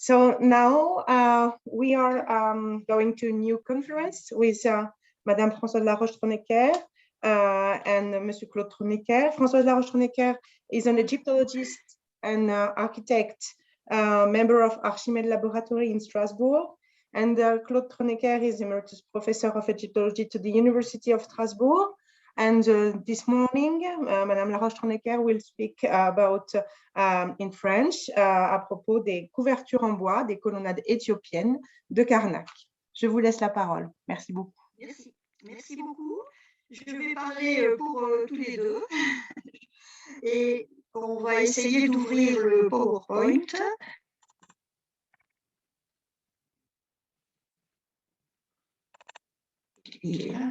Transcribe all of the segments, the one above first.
So now we are going to a new conference with Madame Françoise Laroche-Tronecker and Monsieur Claude Tronecker. Françoise Laroche-Tronecker is an Egyptologist and architect, member of Archimède Laboratory in Strasbourg. And Claude Tronecker is Emeritus Professor of Egyptology to the University of Strasbourg. And this morning, Madame Laroche-Tronecker will speak about, in French, à propos des couvertures en bois des colonnades éthiopiennes de Karnak. Je vous laisse la parole. Merci beaucoup. Merci. Merci beaucoup. Je vais parler pour tous les deux. Et on va essayer d'ouvrir le PowerPoint. Il est là.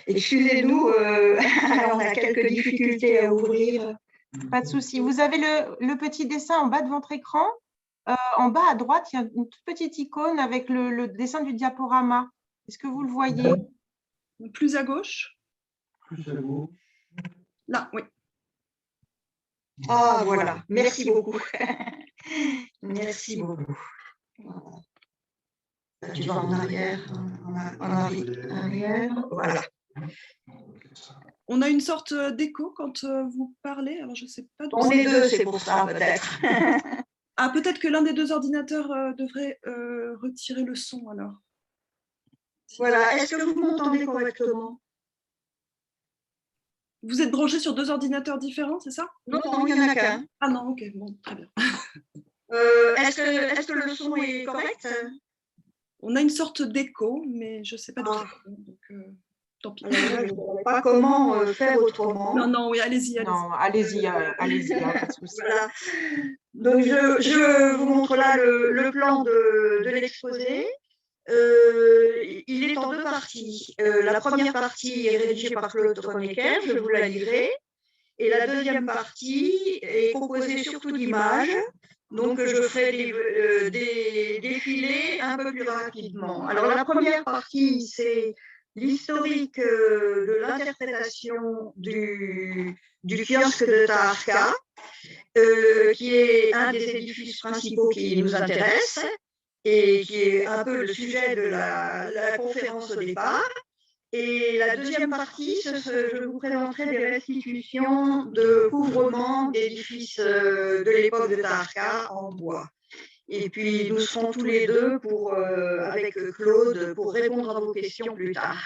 Excusez-nous, on a quelques difficultés à ouvrir. Pas de souci. Vous avez le petit dessin en bas de votre écran. En bas à droite, il y a une toute petite icône avec le dessin du diaporama. Est-ce que vous le voyez? Plus à gauche. Plus à gauche. Là, oui. Ah, voilà. Merci beaucoup. Merci beaucoup. Tu vas en arrière, en arrière. Voilà. On a une sorte d'écho quand vous parlez. Alors, je ne sais pas. On est deux, c'est pour ça, peut-être. Ah, peut-être que l'un des deux ordinateurs devrait retirer le son, alors. Voilà. Est-ce que vous m'entendez correctement? Vous êtes branché sur deux ordinateurs différents, c'est ça? Non, non, il n'y en a qu'un. Ah non, ok, bon, très bien. Est-ce que le son est correct? On a une sorte d'écho, mais je ne sais pas de Ah. qui. Donc, tant pis. Alors là, je ne sais pas comment faire autrement. Non, non, oui, allez-y. Non, allez-y, allez-y, pas de souci. Voilà. Donc, je vous montre là le plan de l'exposé. Il est en deux parties. La première partie est rédigée par Claude Tronecker, je vous la livrer. Et la deuxième partie est composée surtout d'images. Donc, je ferai des défilés un peu plus rapidement. Alors, la première partie, c'est l'historique de l'interprétation du kiosque de Taharqa, qui est un des édifices principaux qui nous intéresse et qui est un peu le sujet de la conférence au départ. Et la deuxième partie, je vous présenterai des restitutions de couvrement d'édifices de l'époque de Taharqa en bois. Et puis, nous serons tous les deux avec Claude pour répondre à vos questions plus tard.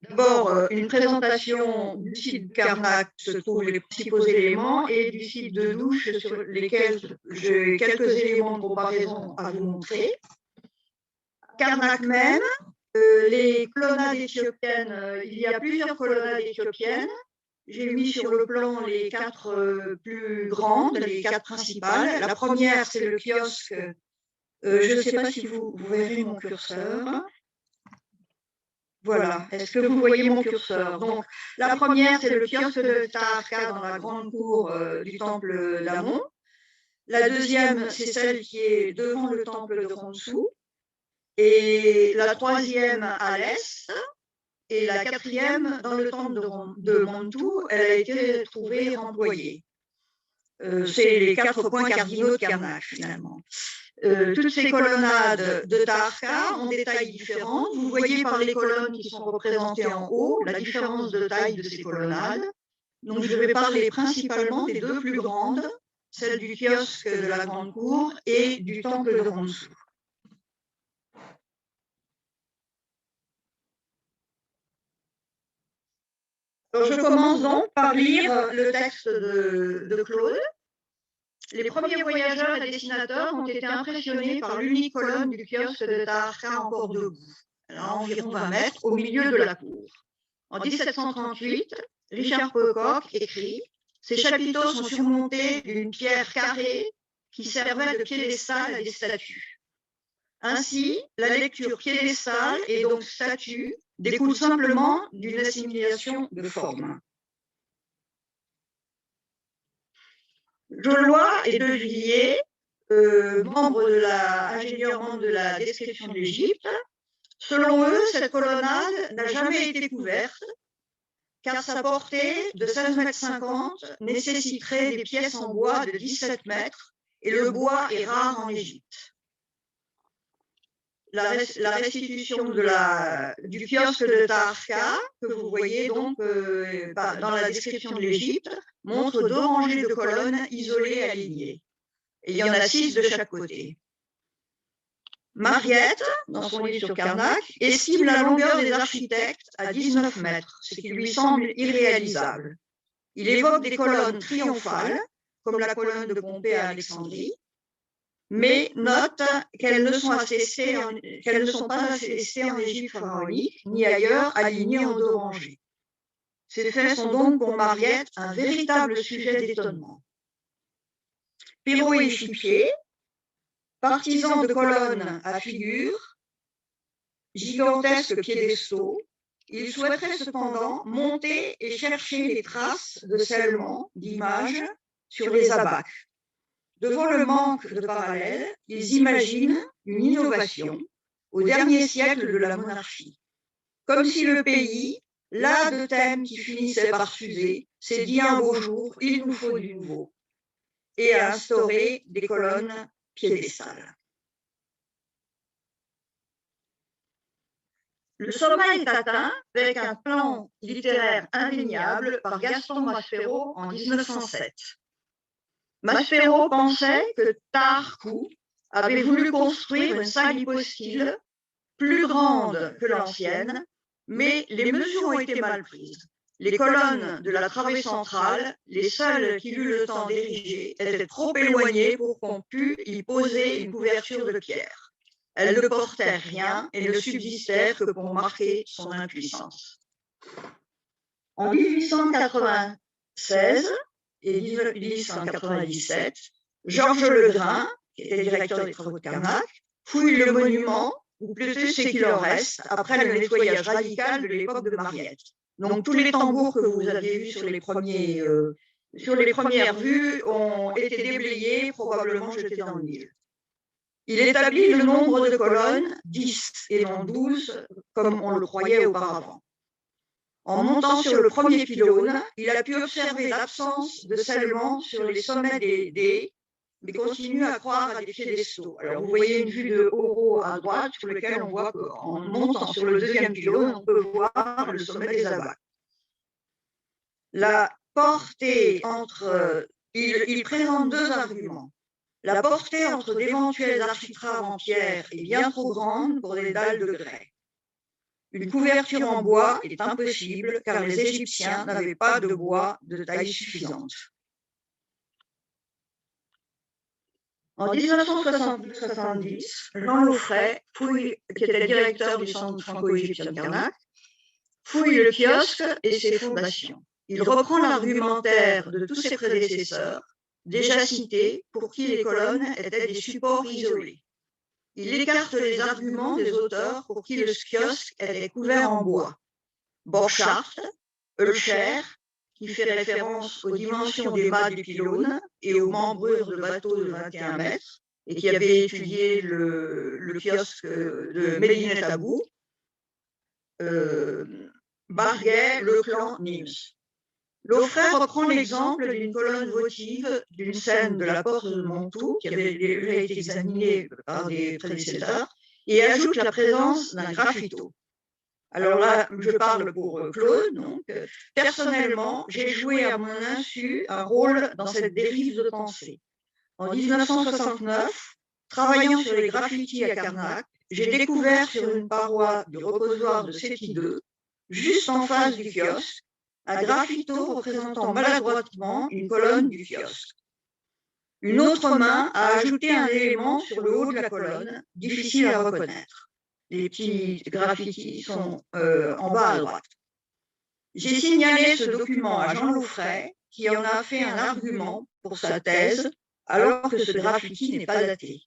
D'abord, une présentation du site de Karnak, se trouvent les principaux éléments, et du site de Douche, sur lesquels j'ai quelques éléments de comparaison à vous montrer. Karnak même, les colonnades éthiopiennes, il y a plusieurs colonnades éthiopiennes. J'ai mis sur le plan les quatre plus grandes, les quatre principales. La première, c'est le kiosque. Je ne sais pas si vous verrez mon curseur. Voilà, est-ce que vous voyez mon curseur? Donc, la première, c'est le kiosque de Taharqa dans la grande cour du temple d'Amon. La deuxième, c'est celle qui est devant le temple de Khonsou. Et la troisième à l'est, et la quatrième dans le temple de Montou, elle a été trouvée et remployée. C'est les 4 points cardinaux de Karnak, finalement. Toutes ces colonnades de Taharqa ont des tailles différentes. Vous voyez par les colonnes qui sont représentées en haut la différence de taille de ces colonnades. Donc, je vais parler principalement des deux plus grandes, celle du kiosque de la Grande Cour et du temple de Khonsou. Alors, je commence donc par lire le texte de Claude. Les premiers voyageurs et dessinateurs ont été impressionnés par l'unique colonne du kiosque de Taharqa encore debout, à environ 20 mètres, au milieu de la cour. En 1738, Richard Pocock écrit « Ces chapiteaux sont surmontés d'une pierre carrée qui servait de piédestal à des statues. Ainsi, la lecture piédestal et donc statue découle simplement d'une assimilation de forme. » Jollois et De Villiers ingénieurs membres de la description de l'Égypte. Selon eux, cette colonnade n'a jamais été couverte, car sa portée de 16,50 m nécessiterait des pièces en bois de 17 mètres, et le bois est rare en Égypte. La restitution du kiosque de Taharqa, que vous voyez donc dans la description de l'Égypte, montre 2 rangées de colonnes isolées alignées. Et il y en a 6 de chaque côté. Mariette, dans son livre sur Karnak, estime la longueur des architectes à 19 mètres, ce qui lui semble irréalisable. Il évoque des colonnes triomphales, comme la colonne de Pompée à Alexandrie, mais note qu'elles ne sont pas attestées en Égypte pharaonique, ni ailleurs alignées en 2 rangées. Ces faits sont donc pour Mariette un véritable sujet d'étonnement. Perrault et Chipier, partisans de colonnes à figures, gigantesques piédestaux, ils souhaiteraient cependant monter et chercher les traces de scellement, d'images, sur les abaques. Devant le manque de parallèles, ils imaginent une innovation au dernier siècle de la monarchie. Comme si le pays, las de thèmes qui finissaient par s'user, s'est dit un beau jour, il nous faut du nouveau, et a instauré des colonnes piédestales. Le sommet est atteint avec un plan littéraire indéniable par Gaston Maspero en 1907. Maspero pensait que Taharqa avait voulu construire une salle hypostyle plus grande que l'ancienne, mais les mesures ont été mal prises. Les colonnes de la travée centrale, les seules qu'il eut le temps d'ériger, étaient trop éloignées pour qu'on pût y poser une couverture de pierre. Elles ne portaient rien et ne subsistèrent que pour marquer son impuissance. En 1896 et 1897, Georges Legrain, qui était directeur des travaux de Karnak, fouille le monument, ou plutôt ce qu'il en reste, après le nettoyage radical de l'époque de Mariette. Donc tous les tambours que vous aviez vus sur les premières vues ont été déblayés, probablement jetés dans le Nil. Il établit le nombre de colonnes, 10 et non 12, comme on le croyait auparavant. En montant sur le premier pylône, il a pu observer l'absence de scellement sur les sommets des dés, mais continue à croire à des piédestaux. Alors vous voyez une vue de haut à droite sur lequel on voit qu'en montant sur le deuxième pylône, on peut voir le sommet des abaques. La portée entre... il présente 2 arguments. La portée entre d'éventuelles architraves en pierre est bien trop grande pour des dalles de grès. Une couverture en bois est impossible car les Égyptiens n'avaient pas de bois de taille suffisante. En 1970, Jean Laufray, qui était directeur du centre franco-égyptien de Karnak, fouille le kiosque et ses fondations. Il reprend l'argumentaire de tous ses prédécesseurs, déjà cités, pour qui les colonnes étaient des supports isolés. Il écarte les arguments des auteurs pour qui le kiosque était couvert en bois. Borchardt, Eulcher, qui fait référence aux dimensions des mâts du pylône et aux membrures de bateaux de 21 mètres, et qui avait étudié le kiosque de Medinet Abou, Barguet, Leclan, Nims. Laufray reprend l'exemple d'une colonne votive d'une scène de la porte de Montou, qui avait déjà été examinée par des prédécesseurs, et ajoute la présence d'un graffito. Alors là, je parle pour Claude. Donc, personnellement, j'ai joué à mon insu un rôle dans cette dérive de pensée. En 1969, travaillant sur les graffitis à Karnak, j'ai découvert sur une paroi du reposoir de Séti II, juste en face du kiosque, un graffito représentant maladroitement une colonne du kiosque. Une autre main a ajouté un élément sur le haut de la colonne, difficile à reconnaître. Les petits graffitis sont en bas à droite. J'ai signalé ce document à Jean Laufray, qui en a fait un argument pour sa thèse, alors que ce graffiti n'est pas daté.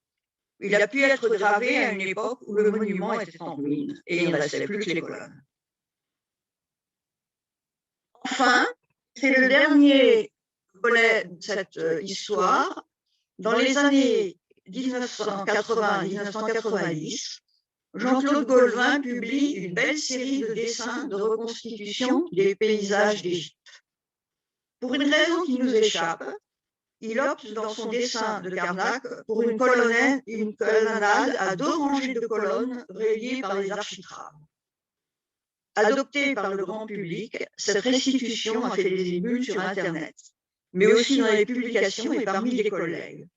Il a pu être gravé à une époque où le monument était en ruine et il ne restait plus que les colonnes. Enfin, c'est le dernier volet de cette histoire. Dans les années 1980-1990, Jean-Claude Gaulvin publie une belle série de dessins de reconstitution des paysages d'Égypte. Pour une raison qui nous échappe, il opte dans son dessin de Karnak pour une colonnade à 2 rangées de colonnes reliées par les architraves. Adoptée par le grand public, cette restitution a fait des émules sur Internet, mais aussi dans les publications et parmi les collègues.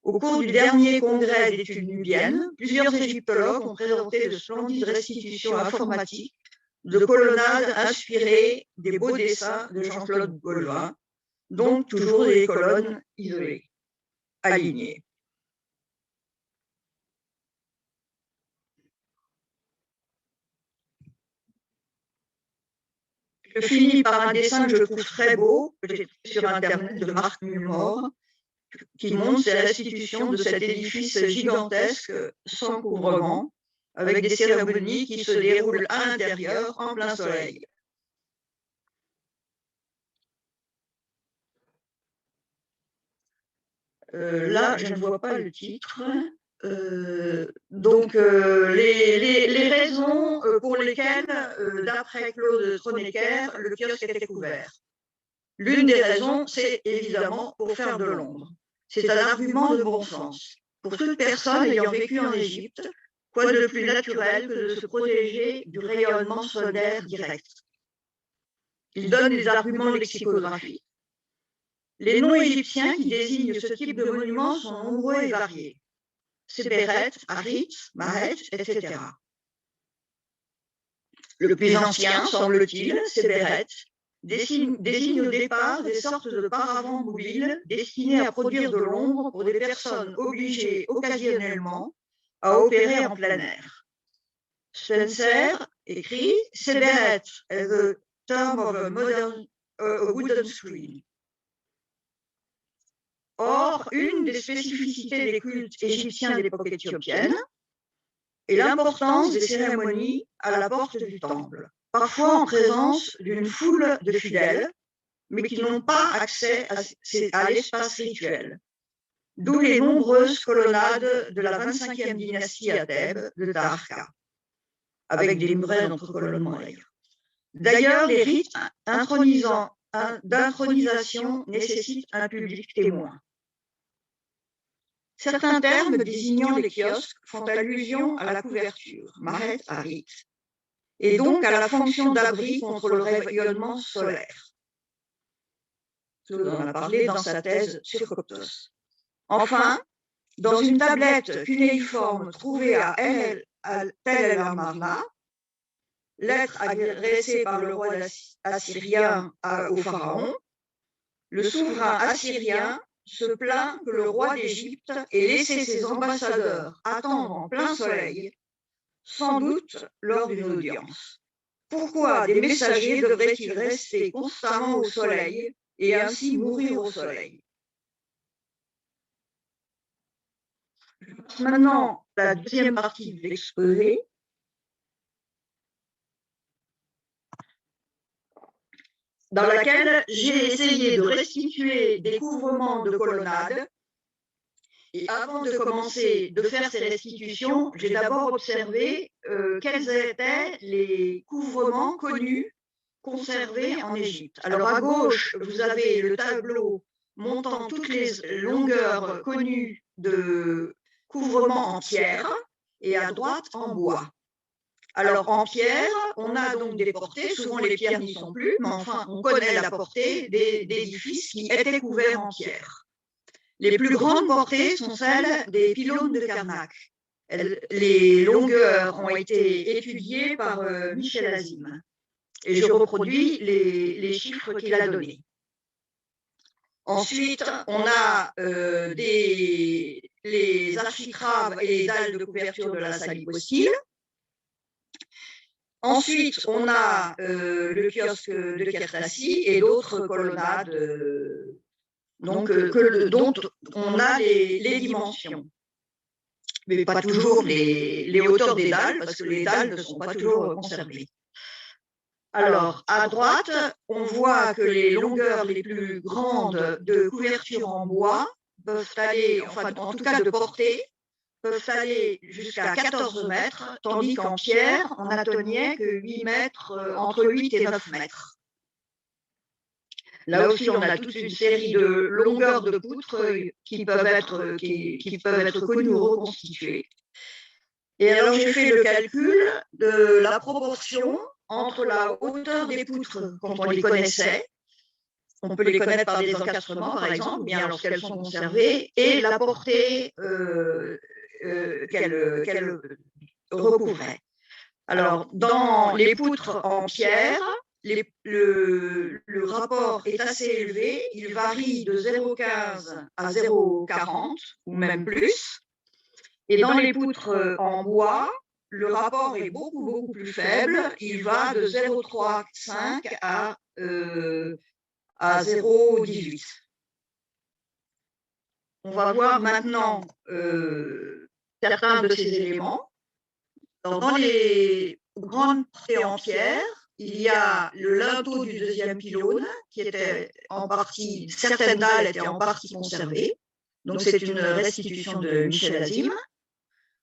Au cours du dernier congrès d'études nubiennes, plusieurs égyptologues ont présenté de splendides restitutions informatiques de colonnades inspirées des beaux dessins de Jean-Claude Gaulvin, donc toujours des colonnes isolées, alignées. Je finis par un dessin que je trouve très beau, que j'ai trouvé sur Internet, de Marc Mulmore, qui montre ces restitutions de cet édifice gigantesque sans couvrement, avec des cérémonies qui se déroulent à l'intérieur en plein soleil. Là, je ne vois pas le titre. Les raisons pour lesquelles, d'après Claude Tronecker, le kiosque était couvert. L'une des raisons, c'est évidemment pour faire de l'ombre. C'est un argument de bon sens. Pour toute personne ayant vécu en Égypte, quoi de plus naturel que de se protéger du rayonnement solaire direct? Il donne des arguments lexicographiques. Les noms égyptiens qui désignent ce type de monument sont nombreux et variés. Sébéret, Harit, Mahet, etc. Le plus ancien, semble-t-il, Sébéret, désigne au départ des sortes de paravents mobiles destinés à produire de l'ombre pour des personnes obligées occasionnellement à opérer en plein air. Spencer écrit « Sébéret is the term of a modern wooden screen ». Or, une des spécificités des cultes égyptiens de l'époque éthiopienne est l'importance des cérémonies à la porte du temple, parfois en présence d'une foule de fidèles, mais qui n'ont pas accès à l'espace rituel, d'où les nombreuses colonnades de la 25e dynastie à Thèbes de Taharqa, avec des murets d'entrecolonnement. D'ailleurs, les rites d'intronisation nécessitent un public témoin. Certains termes désignant les kiosques font allusion à la couverture, Mahet Harit, et donc à la fonction d'abri contre le rayonnement solaire. Claude en a parlé dans sa thèse sur Coptos. Enfin, dans une tablette cunéiforme trouvée à Tel el-Amarna, lettre adressée par le roi assyrien au pharaon, le souverain assyrien se plaint que le roi d'Égypte ait laissé ses ambassadeurs attendre en plein soleil, sans doute lors d'une audience. Pourquoi des messagers devraient-ils rester constamment au soleil et ainsi mourir au soleil? Maintenant, la deuxième partie de l'exposé. Dans laquelle j'ai essayé de restituer des couvrements de colonnades. Et avant de commencer de faire ces restitutions, j'ai d'abord observé quels étaient les couvrements connus, conservés en Égypte. Alors à gauche, vous avez le tableau montant toutes les longueurs connues de couvrements en pierre et à droite en bois. Alors, en pierre, on a donc des portées, souvent les pierres n'y sont plus, mais enfin, on connaît la portée d'édifices qui étaient couverts en pierre. Les plus grandes portées sont celles des pylônes de Karnak. Les longueurs ont été étudiées par Michel Azim. Et je reproduis les chiffres qu'il a donnés. Ensuite, on a les architraves et les dalles de couverture de la salle hypostyle. Ensuite, on a le kiosque de Kertassi et d'autres colonnades dont on a les dimensions. Mais pas toujours les hauteurs des dalles, parce que les dalles ne sont pas toujours conservées. Alors, à droite, on voit que les longueurs les plus grandes de couverture en bois peuvent aller, enfin en tout cas de portée, peuvent aller jusqu'à 14 mètres, tandis qu'en pierre, on n'atteignait que 8 mètres, entre 8 et 9 mètres. Là aussi, on a toute une série de longueurs de poutres qui peuvent être connues ou reconstituées. Et alors, j'ai fait le calcul de la proportion entre la hauteur des poutres quand on les connaissait, on peut les connaître par des encastrements, par exemple, bien lorsqu'elles sont conservées, et la portée qu'elles recouvraient. Alors, dans les poutres en pierre, le rapport est assez élevé, il varie de 0,15 à 0,40 ou même plus. Et dans les poutres en bois, le rapport est beaucoup plus faible, il va de 0,35 à 0,18. On va voir maintenant certains de ces éléments. Alors, dans les grandes portées en pierre, il y a le linteau du deuxième pylône qui était en partie, certaines dalles étaient en partie conservées. Donc c'est une restitution de Michel Azim.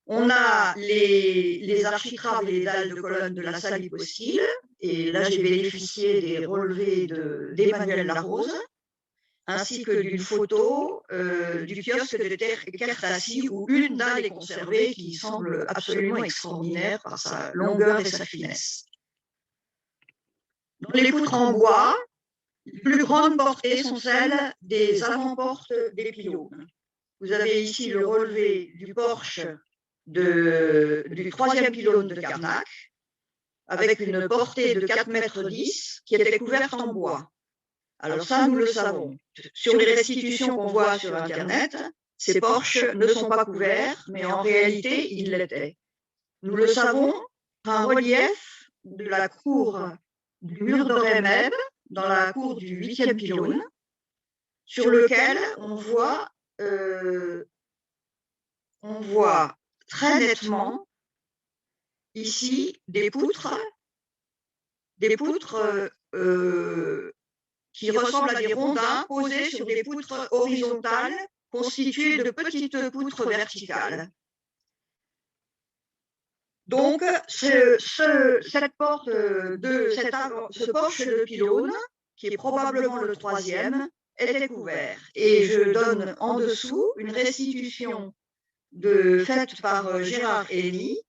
On a les architraves et les dalles de colonnes de la salle hypostyle. Et là, j'ai bénéficié des relevés d'Emmanuel Larose, ainsi que d'une photo du kiosque de Kertassi où une dalle est conservée qui semble absolument extraordinaire par sa longueur et sa finesse. Dans les poutres en bois, les plus grandes portées sont celles des avant-portes des pylônes. Vous avez ici le relevé du porche du troisième pylône de Carnac, avec une portée de 4,10 mètres qui était couverte en bois. Alors ça, nous le savons. Sur les restitutions qu'on voit sur Internet, ces porches ne sont pas couverts, mais en réalité, ils l'étaient. Nous le savons par un relief de la cour du mur de Remeb, dans la cour du 8e pylône, sur lequel on voit très nettement ici des poutres qui ressemblent à des rondins posés sur des poutres horizontales constituées de petites poutres verticales. Donc, cette porte ce porche de pylône, qui est probablement le troisième, était couvert. Et je donne en dessous une restitution faite par Gérard Henny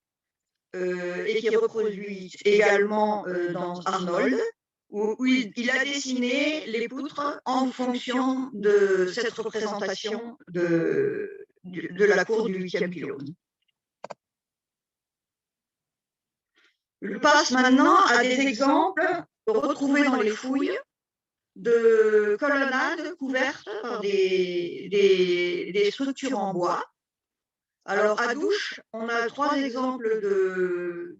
et qui est reproduite également dans Arnold, où il a dessiné les poutres en fonction de cette représentation de la cour du 8e pylône. Je passe maintenant à des exemples retrouvés dans les fouilles de colonnades couvertes par des structures en bois. Alors, à Douche, on a 3 exemples de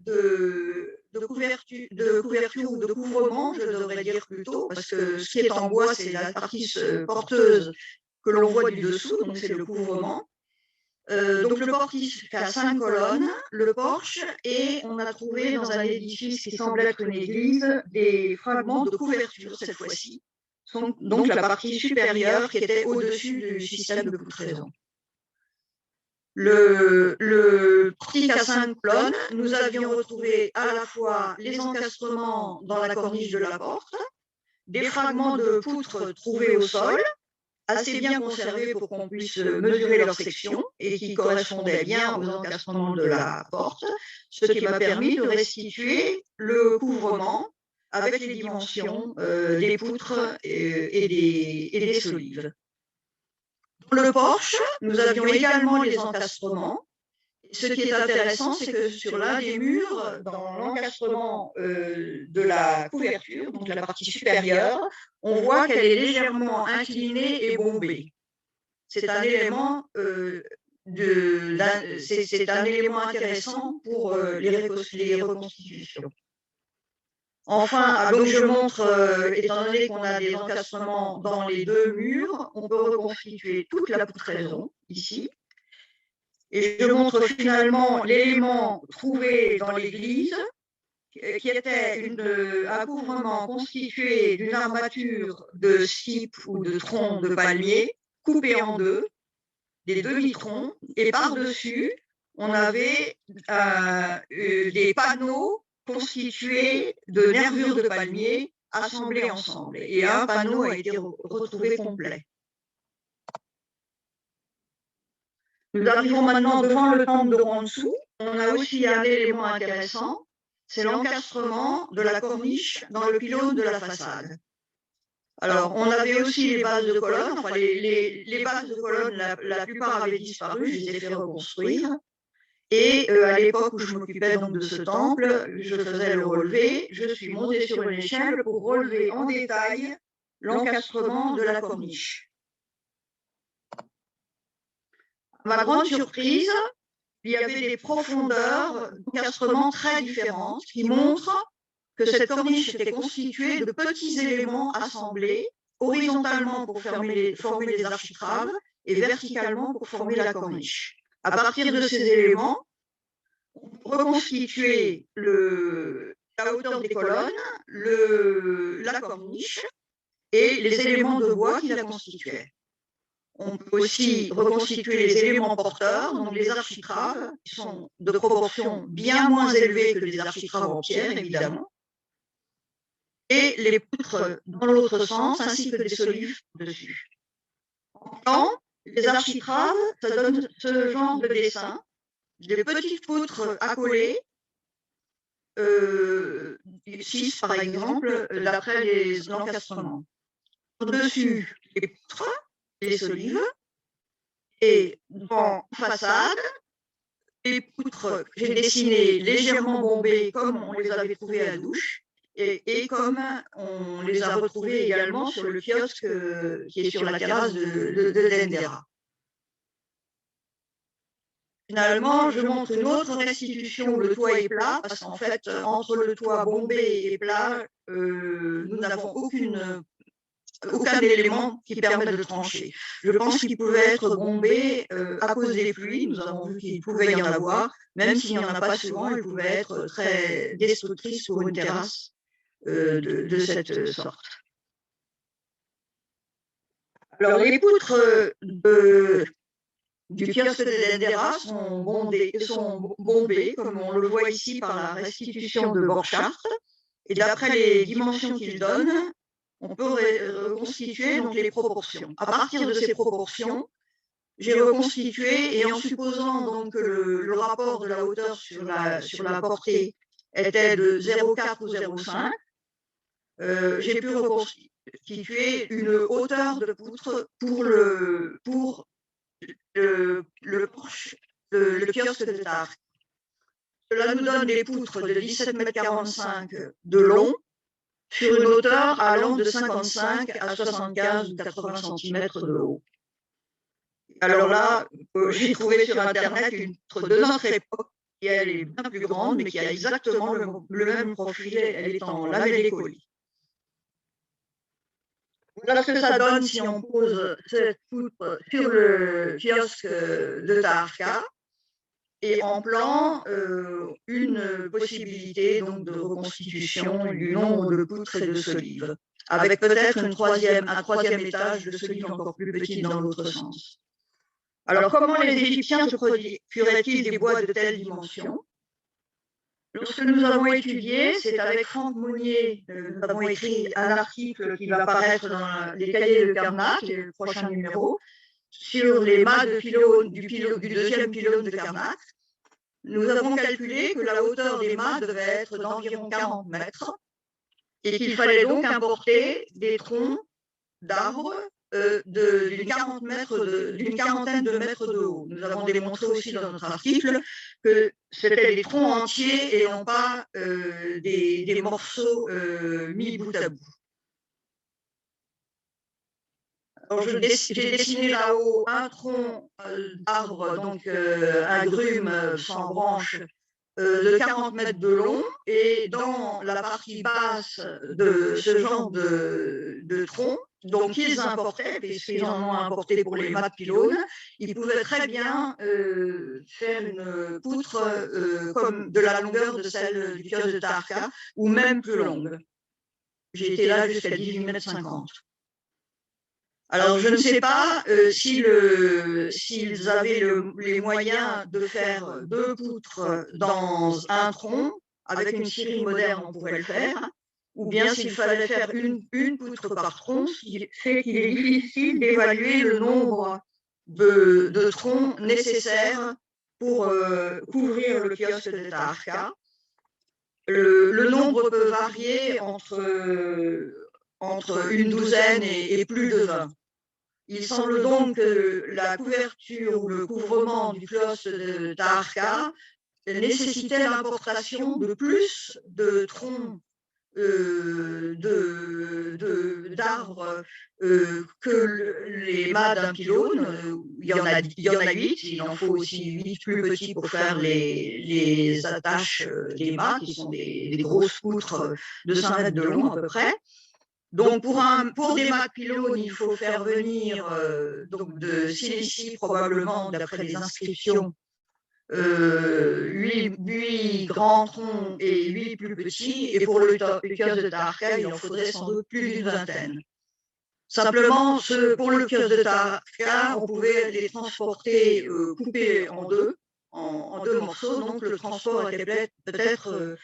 couverture ou de couvrement, je devrais dire plutôt, parce que ce qui est en bois, c'est la partie porteuse que l'on voit du dessous, donc c'est le couvrement. Donc le portique a 5 colonnes, le porche, et on a trouvé dans un édifice qui semble être une église des fragments de couverture cette fois-ci, donc la partie supérieure qui était au-dessus du système de poutraison. Le portique à 5 colonnes, nous avions retrouvé à la fois les encastrements dans la corniche de la porte, des fragments de poutres trouvés au sol, assez bien conservés pour qu'on puisse mesurer leur section et qui correspondaient bien aux encastrements de la porte, ce qui m'a permis de restituer le couvrement avec les dimensions des poutres et des solives. Dans le porche, nous avions également les encastrements. Ce qui est intéressant, c'est que sur l'un des murs, dans l'encastrement de la couverture, donc la partie supérieure, on voit qu'elle est légèrement inclinée et bombée. C'est un élément, intéressant pour les reconstitutions. Enfin, donc je montre, étant donné qu'on a des encastrements dans les 2 murs, on peut reconstituer toute la poutraison, ici. Et je montre finalement l'élément trouvé dans l'église, qui était un couvrement constitué d'une armature de cypre ou de tronc de palmier, coupé en 2, des 2 vitrons, et par-dessus, on avait des panneaux constitués de nervures de palmier assemblées ensemble. Et un panneau a été retrouvé complet. Nous arrivons maintenant devant le temple de Ransu. On a aussi un élément intéressant, c'est l'encastrement de la corniche dans le pylône de la façade. Alors, on avait aussi les bases de colonnes, enfin les bases de colonnes, la plupart avaient disparu, je les ai fait reconstruire. Et à l'époque où je m'occupais donc de ce temple, je faisais le relevé, je suis montée sur une échelle pour relever en détail l'encastrement de la corniche. À ma grande surprise, il y avait des profondeurs d'encastrement très différentes qui montrent que cette corniche était constituée de petits éléments assemblés horizontalement pour former les architraves et verticalement pour former la corniche. À partir de ces éléments, on peut reconstituer la hauteur des colonnes, la corniche et les éléments de bois qui la constituaient. On peut aussi reconstituer les éléments porteurs, donc les architraves, qui sont de proportions bien moins élevées que les architraves en pierre, évidemment, et les poutres dans l'autre sens, ainsi que des solives dessus. En plan, les architraves, ça donne ce genre de dessin, des petites poutres accolées, 6 par exemple, d'après l'encastrement. Au-dessus, les poutres, les solives, et dans la façade, les poutres que j'ai dessinées légèrement bombées comme on les avait trouvées à la douche, et comme on les a retrouvées également sur le kiosque qui est sur la terrasse de Dendera. Finalement, je montre une autre restitution où le toit est plat, parce qu'en fait, entre le toit bombé et plat, nous n'avons aucun élément qui permette de trancher. Je pense qu'il pouvait être bombé à cause des pluies. Nous avons vu qu'il pouvait y en avoir, même s'il n'y en a pas souvent, il pouvait être très destructrice pour une terrasse de cette sorte. Alors, les poutres du kiosque de Dendera sont bombées, comme on le voit ici par la restitution de Borchardt. Et d'après les dimensions qu'il donne, on peut reconstituer donc les proportions. À partir de ces proportions, j'ai reconstitué, et en supposant donc que le rapport de la hauteur sur la portée était de 0,4 ou 0,5, j'ai pu reconstituer une hauteur de poutre pour le kiosque de Tarque. Cela nous donne des poutres de 17,45 m de long, sur une hauteur allant de 55 à 75 ou 80 cm de haut. Alors là, j'ai trouvé sur Internet une poutre de notre époque, qui elle est bien plus grande, mais qui a exactement le même profil, elle est en lamellé-colis. Voilà ce que ça donne si on pose cette poutre sur le kiosque de Taharqa. Et en plan, une possibilité donc, de reconstitution du nombre de poutres et de solives, avec peut-être un troisième étage de solives encore plus petites dans l'autre sens. Alors, comment les Égyptiens se procuraient-ils des bois de telle dimension? Lorsque nous avons étudié, c'est avec Franck Monnier, nous avons écrit un article qui va apparaître dans les cahiers de Karnak, le prochain numéro, sur les mâts de du deuxième pylône de Karnak. Nous avons calculé que la hauteur des mâts devait être d'environ 40 mètres et qu'il fallait donc importer des troncs d'arbres d'une quarantaine de mètres de haut. Nous avons démontré aussi dans notre article que c'était des troncs entiers et non pas des morceaux mis bout à bout. J'ai dessiné là-haut un tronc d'arbre, donc un grume sans branche de 40 mètres de long, et dans la partie basse de ce genre de tronc, donc ils importaient, puisqu'ils en ont importé pour les mâts de pylônes, ils pouvaient très bien faire une poutre comme de la longueur de celle du kiosque de Taharqa, ou même plus longue. J'ai été là jusqu'à 18,50 m. Alors, je ne sais pas s'ils avaient les moyens de faire 2 poutres dans un tronc. Avec une scierie moderne, on pourrait le faire. Ou bien s'il fallait faire une poutre par tronc, ce qui fait qu'il est difficile d'évaluer le nombre de troncs nécessaires pour couvrir le kiosque de Taharqa. Le nombre peut varier entre une douzaine et plus de 20. Il semble donc que la couverture ou le couvrement du kiosque de Taharqa nécessitait l'importation de plus de troncs d'arbres que les mâts d'un pylône. Il y en a 8, il en faut aussi 8 plus petits pour faire les attaches des mâts, qui sont des grosses poutres de 5 mètres de long à peu près. Donc pour des mâts de pylône, il faut faire venir donc de Cilicie, probablement d'après les inscriptions, 8 grands troncs et 8 plus petits, et pour le kiosque de Taharqa, il en faudrait sans doute plus d'une vingtaine. Simplement, pour le kiosque de Taharqa, on pouvait les transporter coupés en deux morceaux, donc le transport était peut-être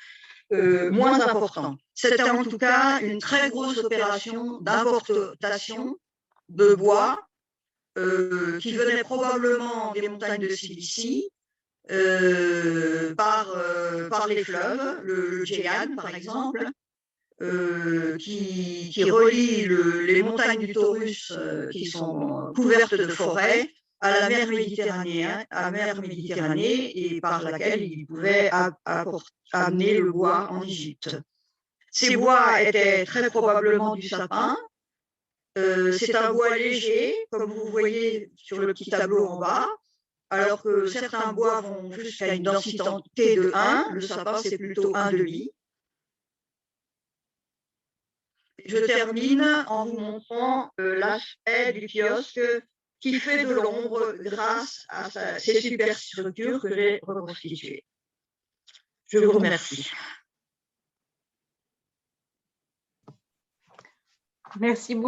moins important. C'était en tout cas une très grosse opération d'importation de bois qui venait probablement des montagnes de Cilicie, par les fleuves, le Djeyan par exemple, qui relie les montagnes du Taurus qui sont couvertes de forêts à la mer Méditerranée, et par laquelle il pouvait amener le bois en Égypte. Ces bois étaient très probablement du sapin. C'est un bois léger, comme vous voyez sur le petit tableau en bas, alors que certains bois vont jusqu'à une densité de 1, le sapin c'est plutôt 1,5. Je termine en vous montrant l'aspect du kiosque qui fait de l'ombre grâce à ces superstructures que j'ai reconstituées. Je vous remercie. Merci beaucoup.